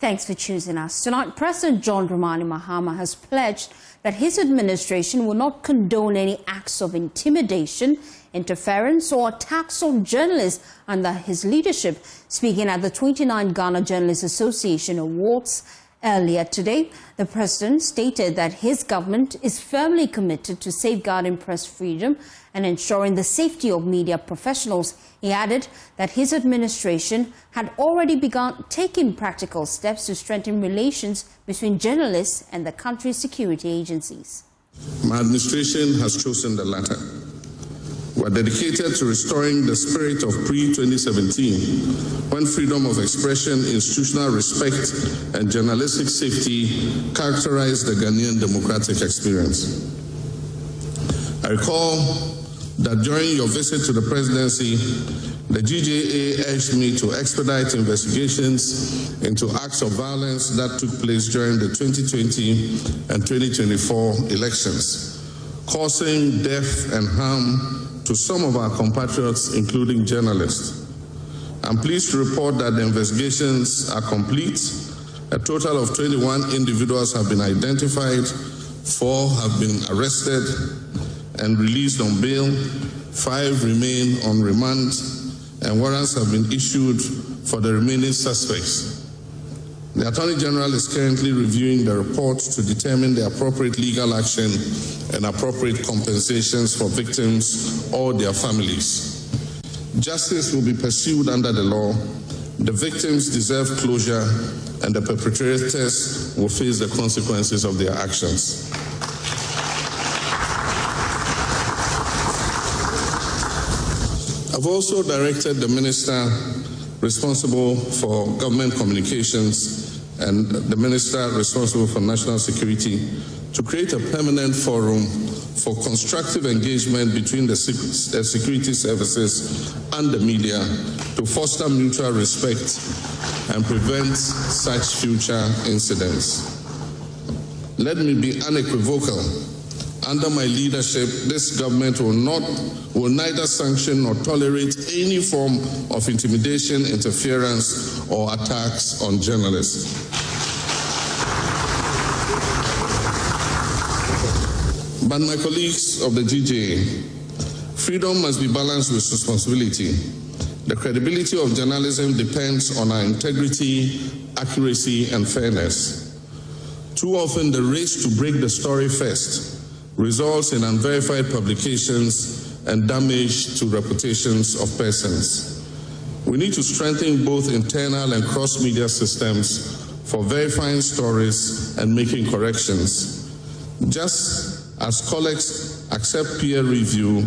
Thanks for choosing us. Tonight, President John Dramani Mahama has pledged that his administration will not condone any acts of intimidation, interference or attacks on journalists under his leadership. Speaking at the 29th Ghana Journalists Association Awards earlier today, the president stated that his government is firmly committed to safeguarding press freedom and ensuring the safety of media professionals. He added that his administration had already begun taking practical steps to strengthen relations between journalists and the country's security agencies. My administration has chosen the latter. We are dedicated to restoring the spirit of pre-2017, when freedom of expression, institutional respect, and journalistic safety characterized the Ghanaian democratic experience. I recall that during your visit to the presidency, the GJA urged me to expedite investigations into acts of violence that took place during the 2020 and 2024 elections, causing death and harm to some of our compatriots, including journalists. I'm pleased to report that the investigations are complete. A total of 21 individuals have been identified, 4 have been arrested and released on bail, 5 remain on remand, and warrants have been issued for the remaining suspects. The Attorney General is currently reviewing the report to determine the appropriate legal action and appropriate compensations for victims or their families. Justice will be pursued under the law. The victims deserve closure, and the perpetrators will face the consequences of their actions. I've also directed the Minister responsible for government communications and the Minister responsible for national security to create a permanent forum for constructive engagement between the security services and the media to foster mutual respect and prevent such future incidents. Let me be unequivocal. Under my leadership, this government will neither sanction nor tolerate any form of intimidation, interference, or attacks on journalists. But my colleagues of the GJA, freedom must be balanced with responsibility. The credibility of journalism depends on our integrity, accuracy, and fairness. Too often, the race to break the story first results in unverified publications and damage to reputations of persons. We need to strengthen both internal and cross-media systems for verifying stories and making corrections. Just as colleagues accept peer review,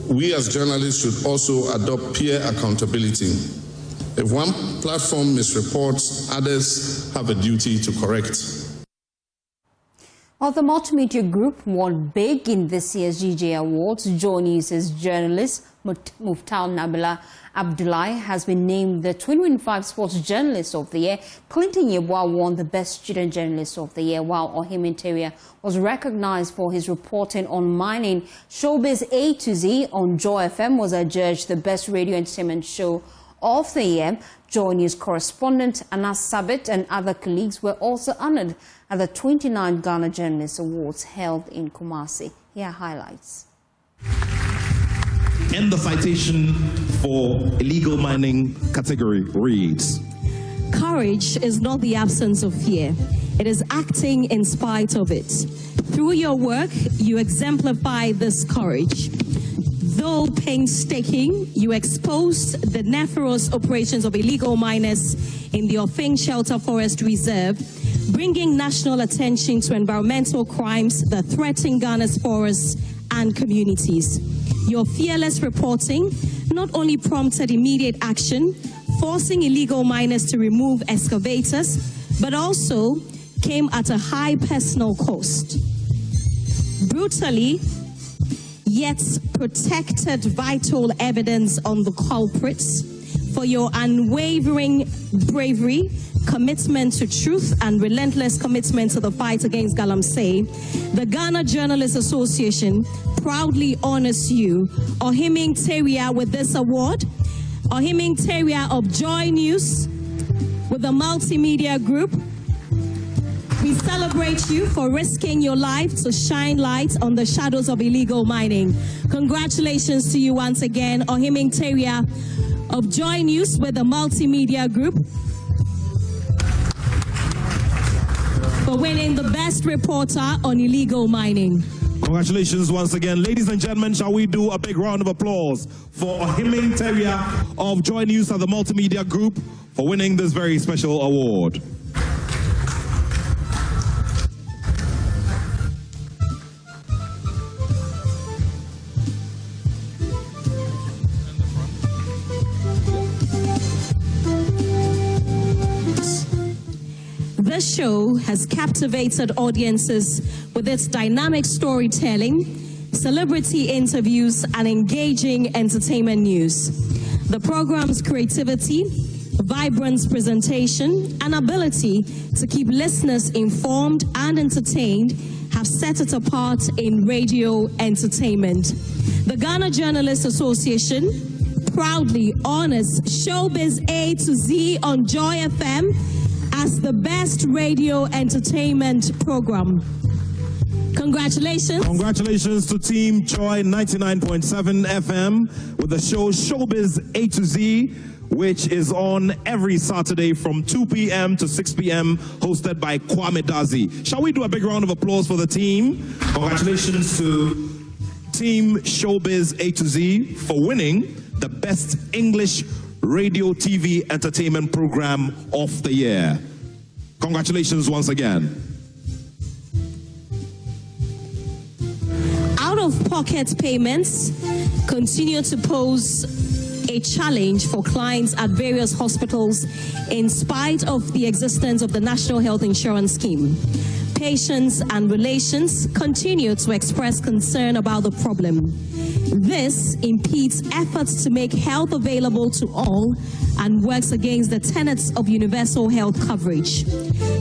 we as journalists should also adopt peer accountability. If one platform misreports, others have a duty to correct. While the multimedia group won big in this year's GJ Awards, JoyNews' journalist Muftal Nabila Abdullahi has been named the 2025 Sports Journalist of the Year. Clinton Yeboah won the Best Student Journalist of the Year, while Ohim Interior was recognized for his reporting on mining. Showbiz A to Z on Joy FM was adjudged the Best Radio Entertainment Show of the Year. JoyNews correspondent Anas Sabit and other colleagues were also honored at the 29th Ghana Journalists Awards held in Kumasi. Here are highlights. And the citation for illegal mining category reads: courage is not the absence of fear. It is acting in spite of it. Through your work, you exemplify this courage. Though painstaking, you exposed the nefarious operations of illegal miners in the Ofing Shelter Forest Reserve, bringing national attention to environmental crimes that threaten Ghana's forests and communities. Your fearless reporting not only prompted immediate action, forcing illegal miners to remove excavators, but also came at a high personal cost. Brutally, yet protected vital evidence on the culprits. For your unwavering bravery, commitment to truth, and relentless commitment to the fight against galamsey, the Ghana Journalists Association proudly honors you, Ohim Interior, with this award. Ohim Interior of Joy News with the Multimedia Group. We celebrate you for risking your life to shine light on the shadows of illegal mining. Congratulations to you once again, Ohiming Teria of JoyNews with the Multimedia Group, for winning the Best Reporter on Illegal Mining. Congratulations once again. Ladies and gentlemen, shall we do a big round of applause for Ohiming Teria of JoyNews and the Multimedia Group for winning this very special award. This show has captivated audiences with its dynamic storytelling, celebrity interviews, and engaging entertainment news. The program's creativity, vibrant presentation, and ability to keep listeners informed and entertained have set it apart in radio entertainment. The Ghana Journalists Association proudly honors Showbiz A to Z on Joy FM as the best radio entertainment program. Congratulations. Congratulations to Team Joy 99.7 FM with the show Showbiz A to Z, which is on every Saturday from 2 p.m. to 6 p.m., hosted by Kwame Dazi. Shall we do a big round of applause for the team? Congratulations to Team Showbiz A to Z for winning the Best English Radio TV Entertainment Program of the Year. Congratulations once again. Out-of-pocket payments continue to pose a challenge for clients at various hospitals in spite of the existence of the National Health Insurance Scheme. Patients and relations continue to express concern about the problem. This impedes efforts to make health available to all and works against the tenets of universal health coverage.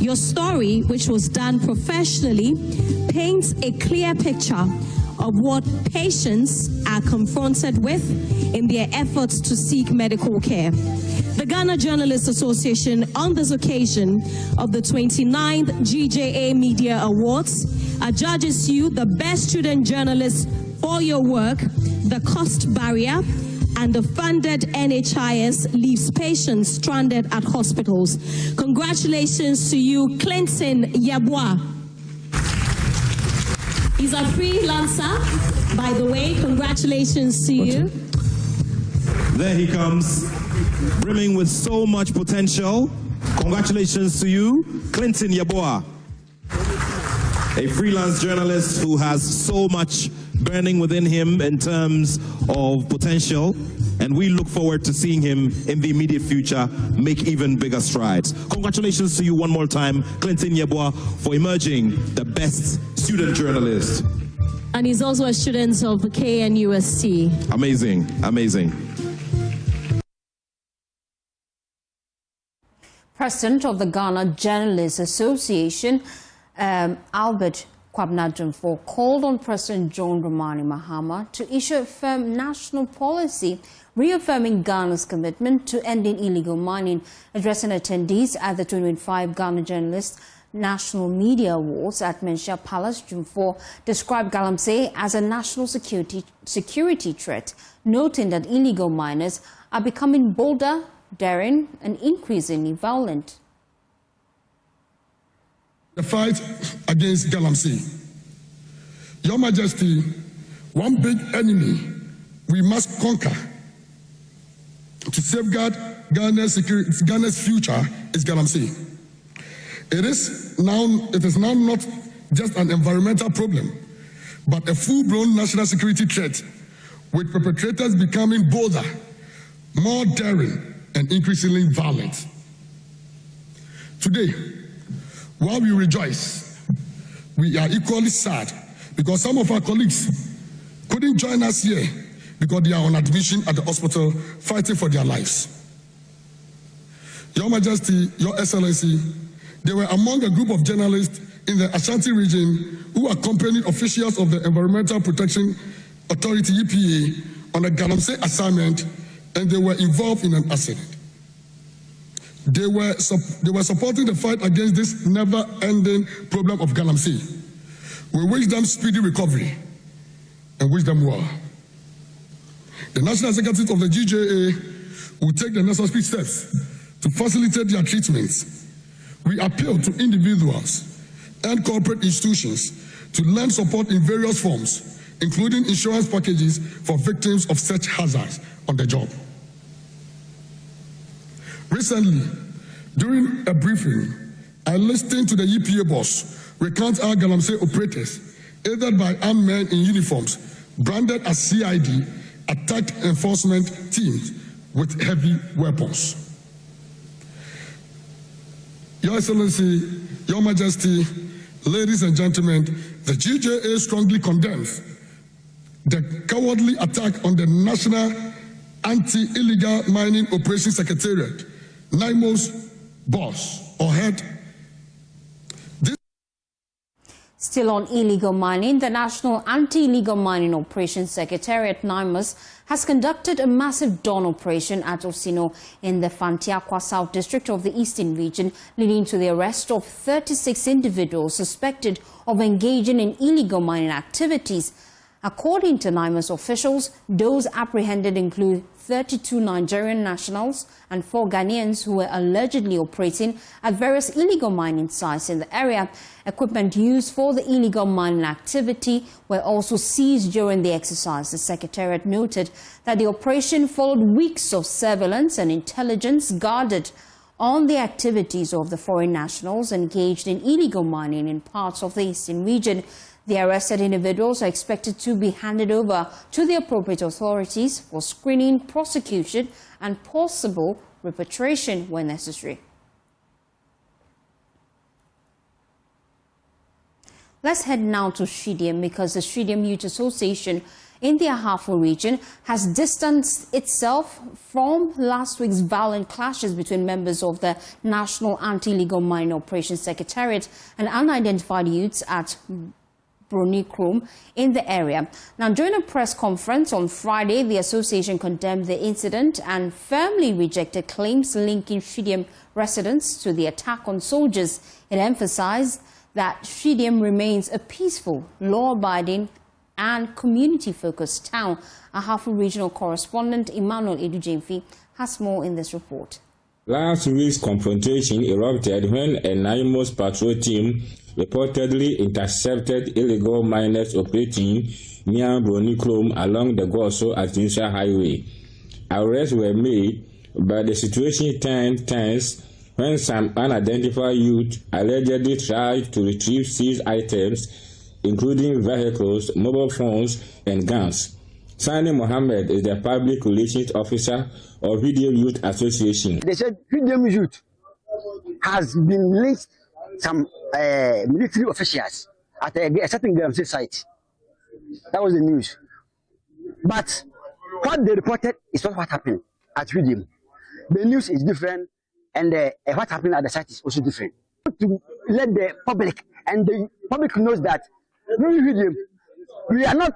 Your story, which was done professionally, paints a clear picture of what patients are confronted with in their efforts to seek medical care. The Ghana Journalists Association, on this occasion of the 29th GJA Media Awards, adjudges you the best student journalist for your work. The cost barrier and the funded NHIS leaves patients stranded at hospitals. Congratulations to you, Clinton Yabwa. He's a freelancer, by the way. Congratulations to you. There he comes, brimming with so much potential. Congratulations to you, Clinton Yabwa, a freelance journalist who has so much burning within him in terms of potential, and we look forward to seeing him in the immediate future make even bigger strides. Congratulations to you one more time, Clinton Yabwa, for emerging the best student journalist. And he's also a student of KNUST. Amazing, amazing. President of the Ghana Journalists Association, Albert Kwabena-Jumfo, called on President John Dramani Mahama to issue a firm national policy reaffirming Ghana's commitment to ending illegal mining. Addressing attendees at the 2025 Ghana Journalists National Media Awards at Menchia Palace, Jumfo described Galamsey as a national security threat, noting that illegal miners are becoming bolder, daring, and increasingly violent. The fight against Galamsey. Your Majesty, one big enemy we must conquer to safeguard Ghana's future is Galamsey. It is now not just an environmental problem, but a full-blown national security threat, with perpetrators becoming bolder, more daring, and increasingly violent. Today, while we rejoice, we are equally sad because some of our colleagues couldn't join us here because they are on admission at the hospital fighting for their lives. Your Majesty, Your Excellency, they were among a group of journalists in the Ashanti region who accompanied officials of the Environmental Protection Authority, EPA, on a Galamsey assignment, and they were involved in an accident. They were supporting the fight against this never-ending problem of Galamsey. We wish them speedy recovery and wish them well. The National Executive of the GJA will take the necessary steps to facilitate their treatments. We appeal to individuals and corporate institutions to lend support in various forms, including insurance packages for victims of such hazards on the job. Recently, during a briefing, I listened to the EPA boss recount how Galamsey operators, aided by armed men in uniforms, branded as CID, attacked enforcement teams with heavy weapons. Your Excellency, Your Majesty, ladies and gentlemen, the GJA strongly condemns the cowardly attack on the National Anti-Illegal Mining Operations Secretariat, NIMO's boss or head. Still on illegal mining, the National Anti-Illegal Mining Operations Secretariat, NIMOS, has conducted a massive dawn operation at Osino in the Fantiakwa South District of the Eastern Region, leading to the arrest of 36 individuals suspected of engaging in illegal mining activities. According to NIMOS officials, those apprehended include 32 Nigerian nationals and 4 Ghanaians who were allegedly operating at various illegal mining sites in the area. Equipment used for the illegal mining activity were also seized during the exercise. The Secretariat noted that the operation followed weeks of surveillance and intelligence guarded on the activities of the foreign nationals engaged in illegal mining in parts of the Eastern region. The arrested individuals are expected to be handed over to the appropriate authorities for screening, prosecution, and possible repatriation when necessary. Let's head now to Shidiam, because the Shidiam Youth Association in the Ahafo region has distanced itself from last week's violent clashes between members of the National Anti-Illegal Mining Operations Secretariat and unidentified youths at Bronikrom in the area. Now, during a press conference on Friday, the association condemned the incident and firmly rejected claims linking Shidiam residents to the attack on soldiers. It emphasized that Shidiam remains a peaceful, law-abiding and community-focused town. Ahafo regional correspondent Emmanuel Edujemfi has more in this report. Last week's confrontation erupted when a NIMOS patrol team reportedly intercepted illegal miners operating near Bronikrom along the Goso-Atinsha Highway. Arrests were made, but the situation turned tense when some unidentified youth allegedly tried to retrieve seized items, including vehicles, mobile phones, and guns. Sani Mohammed is the public relations officer of Video Youth Association. They said Video Youth has been linked some military officials at a certain Galamsey site. That was the news. But what they reported is not what happened at Video. The news is different, and what happened at the site is also different. To let the public, and the public knows that we are not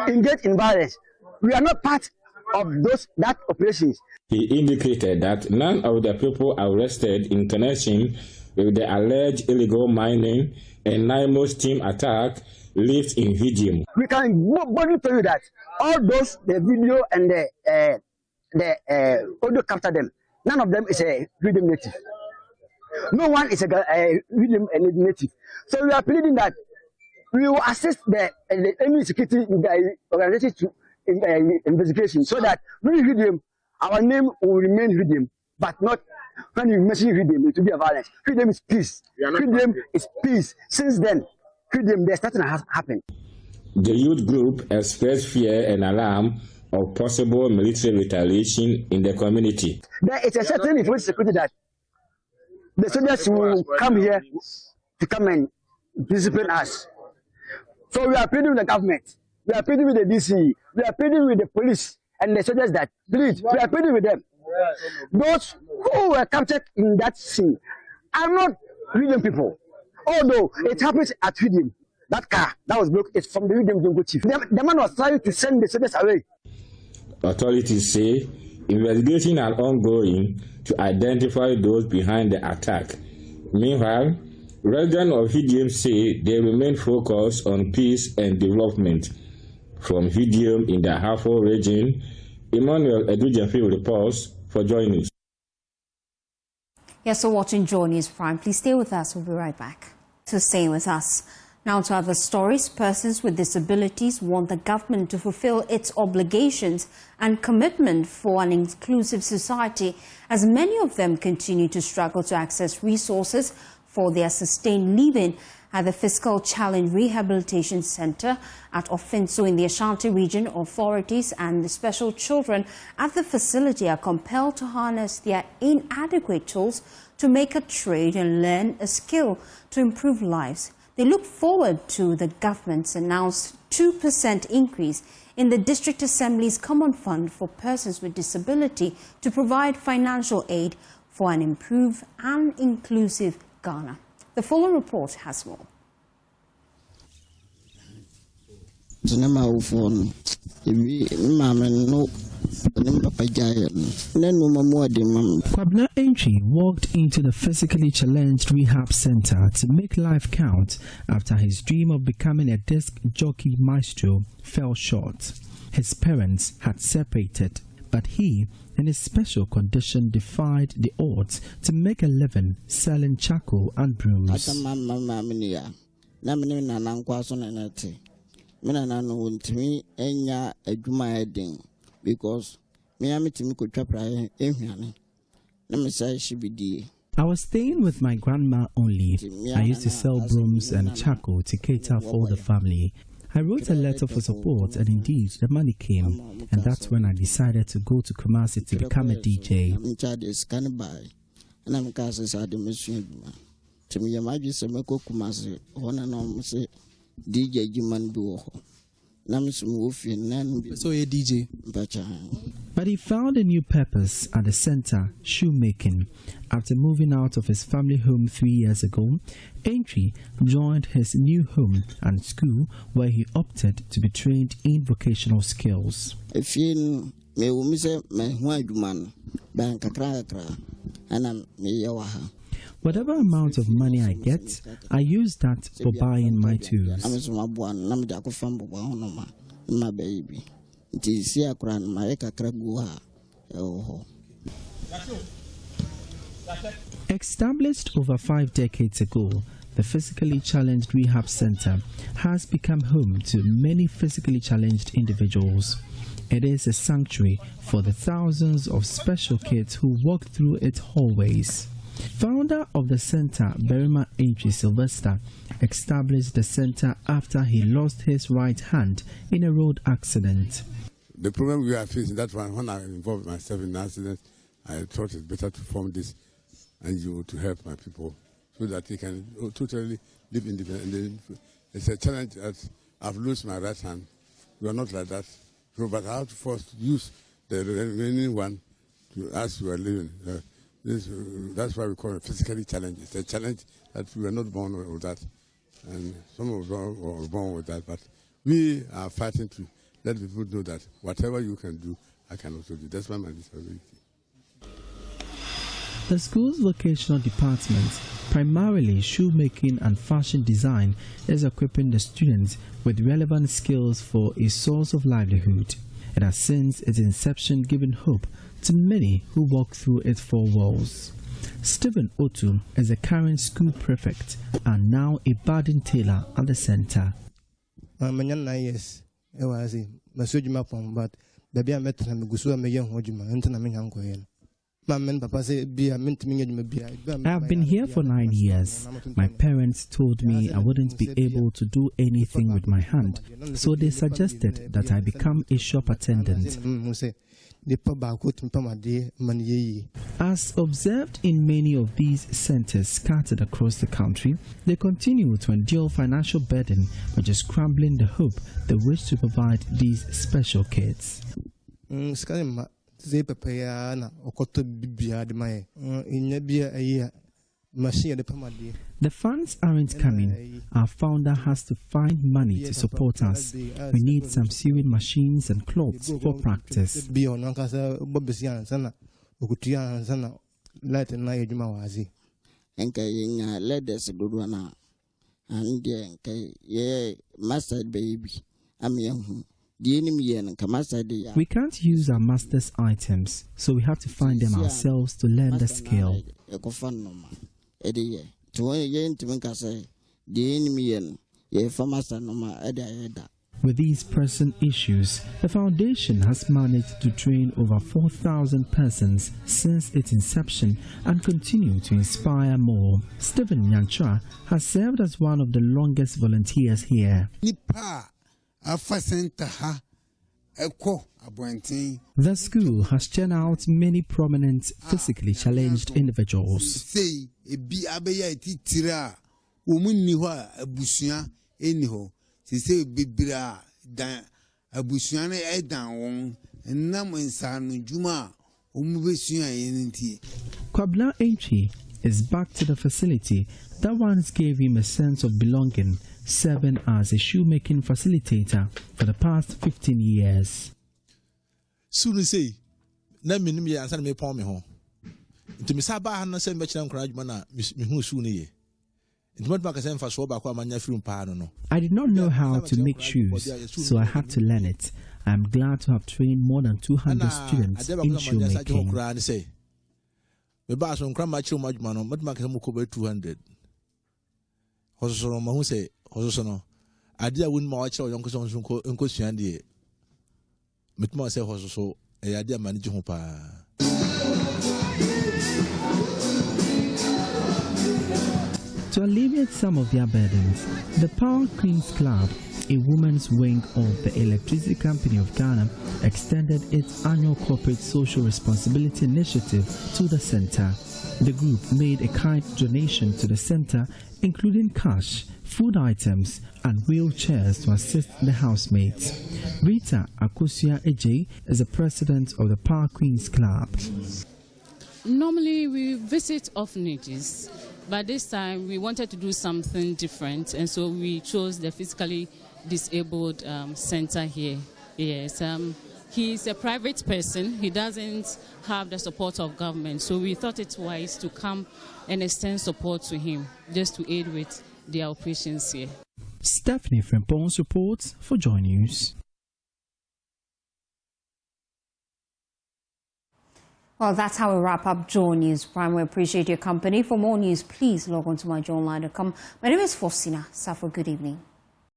engaged in violence. We are not part of that operations. He indicated that none of the people arrested in connection with the alleged illegal mining and NIMOS team attack lived in Vidium. We can boldly tell you that all those, the video and the audio capture them, none of them is a Vidium native. No one is a Vidium native. So we are pleading that we will assist the enemy security organization to investigation, so that when Vidium, our name will remain Vidium, but not when you mention Vidium, it will be a violence. Vidium is peace. Vidium is peace. Since then, Vidium, there's nothing has happened. The youth group expressed fear and alarm of possible military retaliation in the community. There is a certain information security that the soldiers will come here to come and discipline us. So we are pleading with the government, we are pleading with the DC, we are pleading with the police and the soldiers that please, we are pleading with them. Those who were captured in that scene are not Vidium people. Although it happens at Vidium, that car that was broke is from the Vidium Jungle chief. The man was trying to send the soldiers away. Authorities say investigations are ongoing to identify those behind the attack. Meanwhile, residents of Hidium say they remain focused on peace and development. From Hidium in the Hafo region, Emmanuel Edujafi reports for JoyNews. Yes, so watching JoyNews Prime. Please stay with us. We'll be right back. So stay with us. Now to other stories. Persons with disabilities want the government to fulfill its obligations and commitment for an inclusive society, as many of them continue to struggle to access resources for their sustained living. At the Fiscal Challenge Rehabilitation Center at Ofinso in the Ashanti region, authorities and the special children at the facility are compelled to harness their inadequate tools to make a trade and learn a skill to improve lives. They look forward to the government's announced 2% increase in the District Assembly's Common Fund for Persons with Disability to provide financial aid for an improved and inclusive Ghana. The following report has more. Kwabna Entry walked into the physically challenged rehab center to make life count after his dream of becoming a disc jockey maestro fell short. His parents had separated, but he, in his special condition, defied the odds to make a living selling charcoal and brooms. Because I was staying with my grandma only. I used to sell brooms and charcoal to cater for the family. I wrote a letter for support, and indeed the money came, and that's when I decided to go to Kumasi to become a DJ. So a DJ. But he found a new purpose at the center, shoemaking. After moving out of his family home 3 years ago, Entry joined his new home and school, where he opted to be trained in vocational skills. Whatever amount of money I get, I use that for buying my tools. Established over 5 decades ago, the Physically Challenged Rehab Center has become home to many physically challenged individuals. It is a sanctuary for the thousands of special kids who walk through its hallways. Founder of the center, Berima Entry Sylvester, established the center after he lost his right hand in a road accident. The problem we are facing, that one, when I involved myself in an accident, I thought it better to form this NGO to help my people so that they can totally live independently. It's a challenge that I've lost my right hand. We are not like that. So, but I have to force to use the remaining one to as we are living. That's why we call it physically challenged. It's a challenge that we are not born with that. And some of us were born with that. But we are fighting to let people know that whatever you can do, I can also do. That's why my disability. The school's vocational department, primarily shoemaking and fashion design, is equipping the students with relevant skills for a source of livelihood. It has since its inception given hope to many who walk through its four walls. Stephen Otu is a current school prefect and now a budding tailor at the center. I'm 9 years. I was in Masujima, but baby, I met him. Gusu, I'm a young Hojima, and I'm young. I have been here for 9 years. My parents told me I wouldn't be able to do anything with my hand, so they suggested that I become a shop attendant. As observed in many of these centers scattered across the country, they continue to endure financial burden, which is crumbling the hope they wish to provide these special kids. The funds aren't coming. Our founder has to find money to support us. We need some sewing machines and clothes for practice. let na yejuma wazi enka yenya leaders dodo na and enka ye master baby am we can't use our master's items, so we have to find them ourselves to learn the skill. With these pressing issues, the foundation has managed to train over 4,000 persons since its inception and continue to inspire more. Stephen Nyanchwa has served as one of the longest volunteers here. The school has churned out many prominent physically challenged individuals. Kwabla Enchi is back to the facility that once gave him a sense of belonging, serving as a shoemaking facilitator for the past 15 years. Soon say, na minim ye ansa me pon me ho. Nti me saba ha no se me kira nkora adwuma na me hu su ne ye. Nti mo ba ka se mfa so ba kwa amanya firim pa no. I did not know how to make shoes, so I had to learn it. I am glad to have trained more than 200 students in shoemaking. Me ba so nkra ma kira mo adwuma no, mo ba ka se mo ko ba 200. Hoso ma hu se hoso no. Ade a won ma wa kira yonko so nko suan de. To alleviate some of their burdens, the Power Queens Club, a women's wing of the Electricity Company of Ghana, extended its annual corporate social responsibility initiative to the center. The group made a kind donation to the center, including cash, food items, and wheelchairs to assist the housemates. Rita Akosia Eje is the president of the Power Queens Club. Normally we visit orphanages, but this time we wanted to do something different, and so we chose the physically disabled center here. Yes, he's a private person. He doesn't have the support of government, so we thought it wise to come and extend support to him, just to aid with the operations here. Stephanie Frimpons reports for JoyNews. Well, that's how we wrap up JoyNews Prime. We appreciate your company. For more news, please log on to myjoyonline.com. My name is Faustina Safo. Good evening.